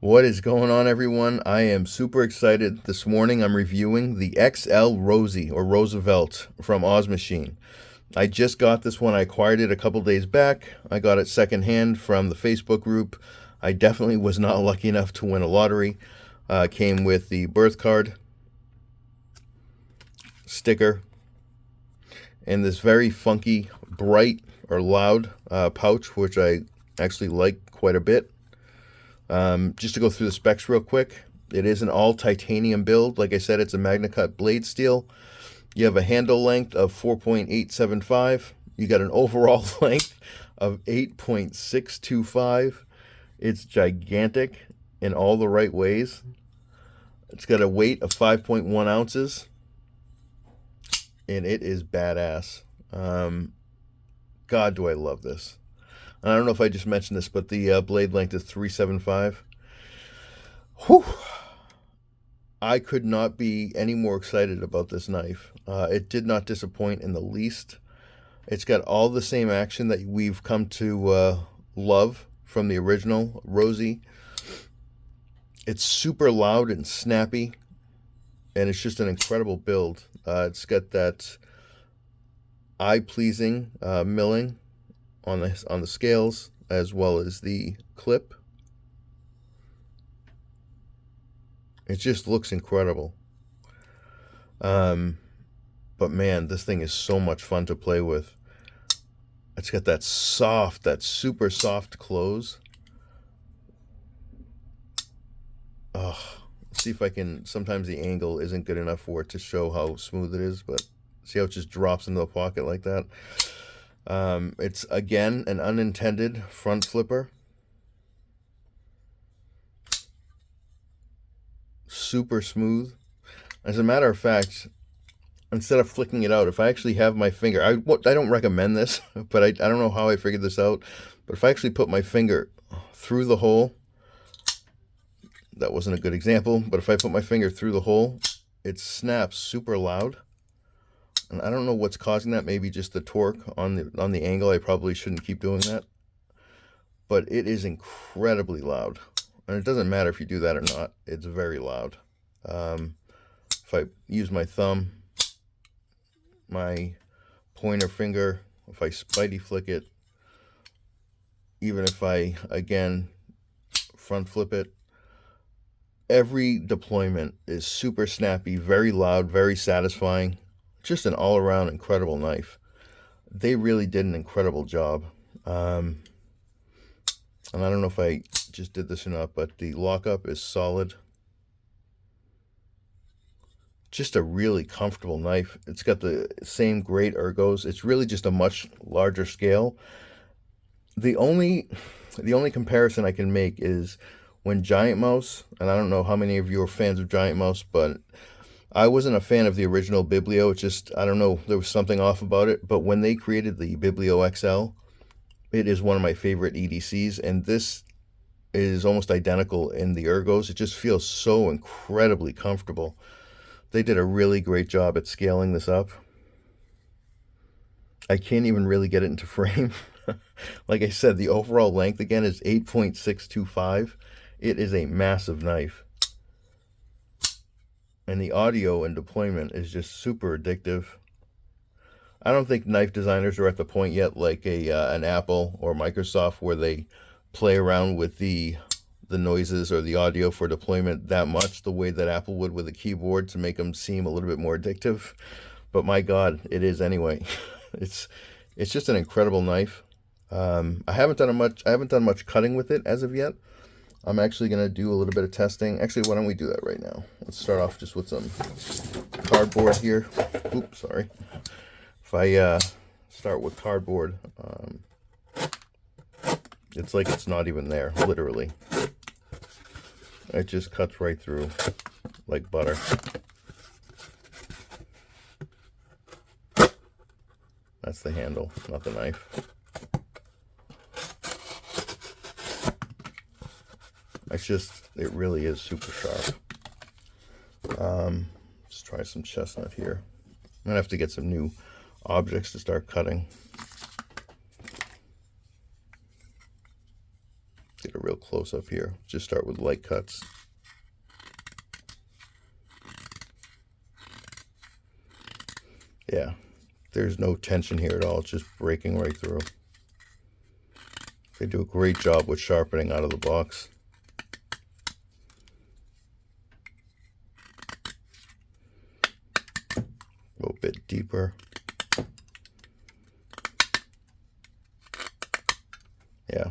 What is going on, everyone? I am super excited. This morning I'm reviewing the XL ROSIE or Roosevelt from Oz Machine. I just got this one. I acquired it a couple days back. I got it secondhand from the Facebook group. I definitely was not lucky enough to win a lottery. Came with the birth card, sticker, and this very funky, bright or loud pouch, which I actually like quite a bit. Just to go through the specs real quick, it is an all titanium build. Like I said, it's a Magna Cut blade steel. You have a handle length of 4.875. You got an overall length of 8.625. It's gigantic in all the right ways. It's got a weight of 5.1 ounces. And it is badass. God, do I love this. I don't know if I just mentioned this, but the blade length is 375. Whew. I could not be any more excited about this knife. It did not disappoint in the least. It's got all the same action that we've come to love from the original ROSIE. It's super loud and snappy, and it's just an incredible build. It's got that eye-pleasing milling on the scales, as well as the clip. It just looks incredible. But man, this thing is so much fun to play with. It's got that soft, that super soft close. Oh, see if I can, sometimes the angle isn't good enough for it to show how smooth it is, but see how it just drops into the pocket like that. It's again an unintended front flipper. Super smooth. As a matter of fact, instead of flicking it out, if I actually have my finger, I don't recommend this, but I don't know how I figured this out, but if I actually put my finger through the hole, that wasn't a good example, but if I put my finger through the hole, it snaps super loud. And I don't know what's causing that. Maybe just the torque on the angle. I probably shouldn't keep doing that. But it is incredibly loud. And it doesn't matter if you do that or not. It's very loud. If I use my thumb, my pointer finger, if I spidey flick it, even if I, again, front flip it, every deployment is super snappy, very loud, very satisfying. Just an all-around incredible knife. They really did an incredible job. And I don't know if I just did this or not, but the lockup is solid. Just a really comfortable knife. It's got the same great ergos. It's really just a much larger scale. The only comparison I can make is when Giant Mouse, and I don't know how many of you are fans of Giant Mouse, but I wasn't a fan of the original Biblio. It's just, I don't know, there was something off about it. But when they created the Biblio XL, it is one of my favorite EDCs. And this is almost identical in the ergos. It just feels so incredibly comfortable. They did a really great job at scaling this up. I can't even really get it into frame. Like I said, the overall length, again, is 8.625. It is a massive knife. And the audio and deployment is just super addictive. I don't think knife designers are at the point yet like an Apple or Microsoft where they play around with the noises or the audio for deployment that much the way that Apple would with a keyboard to make them seem a little bit more addictive. But my God, it is anyway. It's just an incredible knife. I haven't done much cutting with it as of yet. I'm actually going to do a little bit of testing. Actually, why don't we do that right now? Let's start off just with some cardboard here. Oops, sorry. If I start with cardboard, it's like it's not even there, literally. It just cuts right through like butter. That's the handle, not the knife. It really is super sharp. Let's try some chestnut here. I'm gonna have to get some new objects to start cutting. get a real close-up here. Just start with light cuts. Yeah, there's no tension here at all. It's just breaking right through. They do a great job with sharpening out of the box. A little bit deeper. Yeah,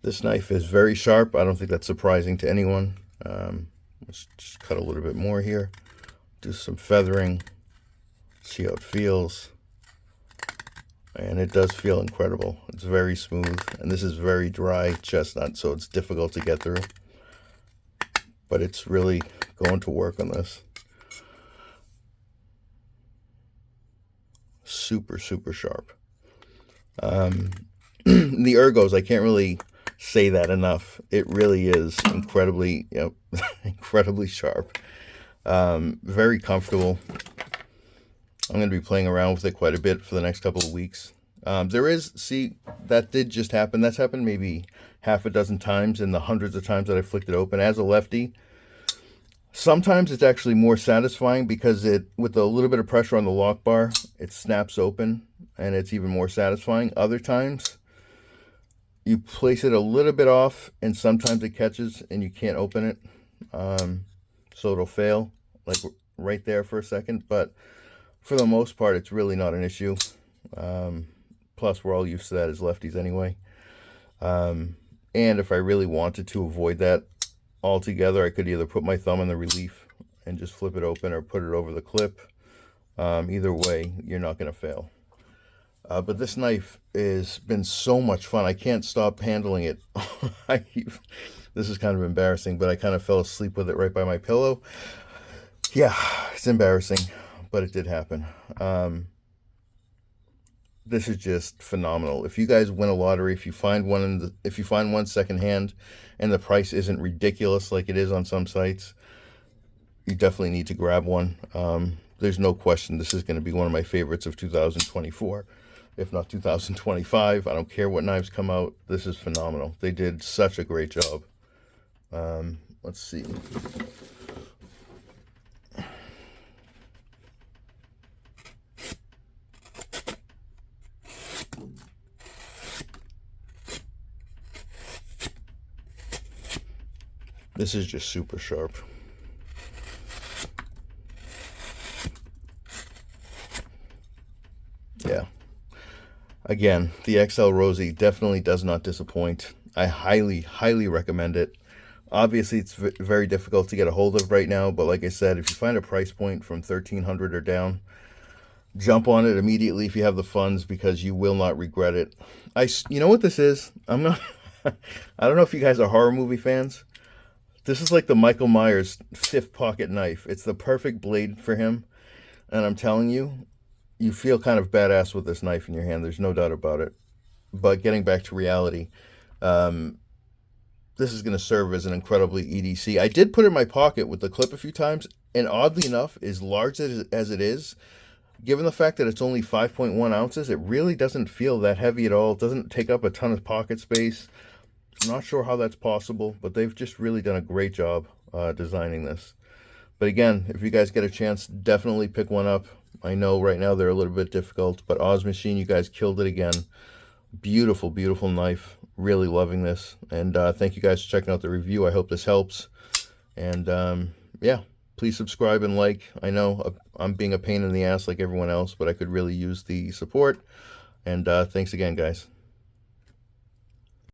this knife is very sharp. I don't think that's surprising to anyone. Let's just cut a little bit more here. Do some feathering. See how it feels. And it does feel incredible. It's very smooth, and this is very dry chestnut, so it's difficult to get through. But it's really going to work on this. Super, super sharp. The ergos, I can't really say that enough. It really is incredibly, incredibly sharp. Very comfortable. I'm going to be playing around with it quite a bit for the next couple of weeks. That did just happen. That's happened maybe half a dozen times in the hundreds of times that I flicked it open. As a lefty, sometimes it's actually more satisfying because with a little bit of pressure on the lock bar, it snaps open and it's even more satisfying. Other times, you place it a little bit off and sometimes it catches and you can't open it. So it'll fail, like right there for a second, but for the most part, it's really not an issue. Plus, we're all used to that as lefties anyway. And if I really wanted to avoid that altogether, I could either put my thumb in the relief and just flip it open or put it over the clip. Either way, you're not going to fail. But this knife has been so much fun. I can't stop handling it. This is kind of embarrassing, but I kind of fell asleep with it right by my pillow. Yeah, it's embarrassing, but it did happen. This is just phenomenal. If you guys win a lottery, if you find one secondhand and the price isn't ridiculous like it is on some sites, you definitely need to grab one. There's no question this is going to be one of my favorites of 2024, if not 2025. I don't care what knives come out. This is phenomenal. They did such a great job. Let's see. This is just super sharp. Yeah. Again, the XL ROSIE definitely does not disappoint. I highly, highly recommend it. Obviously, it's very difficult to get a hold of right now, but like I said, if you find a price point from $1,300 or down, jump on it immediately if you have the funds, because you will not regret it. You know what this is? I don't know if you guys are horror movie fans. This is like the Michael Myers 5th pocket knife. It's the perfect blade for him. And I'm telling you, you feel kind of badass with this knife in your hand. There's no doubt about it. But getting back to reality, this is going to serve as an incredibly EDC. I did put it in my pocket with the clip a few times, and oddly enough, as large as it is, given the fact that it's only 5.1 ounces, it really doesn't feel that heavy at all. It doesn't take up a ton of pocket space. I'm not sure how that's possible, but they've just really done a great job designing this. But again, if you guys get a chance, definitely pick one up. I know right now they're a little bit difficult, but Oz Machine, you guys killed it again. Beautiful, beautiful knife. Really loving this. And thank you guys for checking out the review. I hope this helps. And yeah, please subscribe and like. I know I'm being a pain in the ass like everyone else, but I could really use the support. And thanks again, guys.